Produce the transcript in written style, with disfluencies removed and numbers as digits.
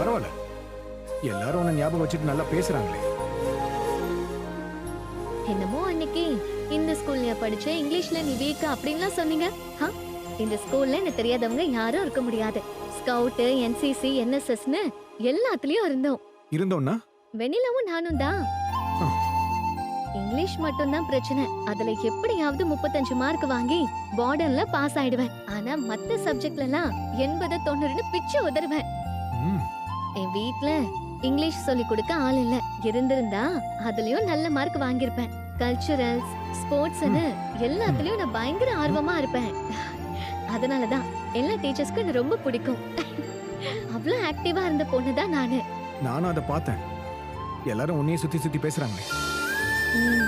பரவாயில்ல, எல்லாரும் உன்னை ஞாபகம் வச்சுட்டு நல்லா பேசுறாங்களே. என்னமோ அன்னைக்கு இந்த ஸ்கூல்ல படிச்ச இங்கிலீஷ்ல நீ வீக் அப்படின்லாம் சொன்னீங்க. இந்த ஸ்கூல்ல எனக்கு தெரியாதவங்க யாரும் இருக்க முடியாது. ஸ்கவுட், என்சிசி, என்எஸ்எஸ்னு எல்லாத்துலயும் இருந்தோம். இருந்தோம்னா வெண்ணிலாவும் நானும் தான். ஆ. இங்கிலீஷ் மட்டும் தான் பிரச்சனை. அதுல எப்படியாவது 35 மார்க் வாங்கி பார்டர்ல பாஸ் ஆயிடுவேன். ஆனா மத்த சப்ஜெக்ட்ல எல்லாம் 80, 90ன்னு பிச்சு உதறுவேன். ம், என் வீட்ல இங்கிலீஷ் சொல்லி கொடுக்க ஆள் இல்ல. இருந்திருந்தா அதுலயும் நல்ல மார்க் வாங்கியிருப்பேன். கல்ச்சுரல்ஸ், ஸ்போர்ட்ஸ்னு எல்லாத்துலயும் நான் பயங்கர ஆர்வமா இருப்பேன். அதனாலதான் எல்லா டீச்சர்ஸ்க்கும் என்ன ரொம்ப பிடிக்கும். அவ்வளவு ஆக்டிவா இருந்த பொண்ணுதான் நானு. நானும் அதை பார்த்தேன். எல்லாரும் உன்னையே சுத்தி சுத்தி பேசுறாங்களே. ம்.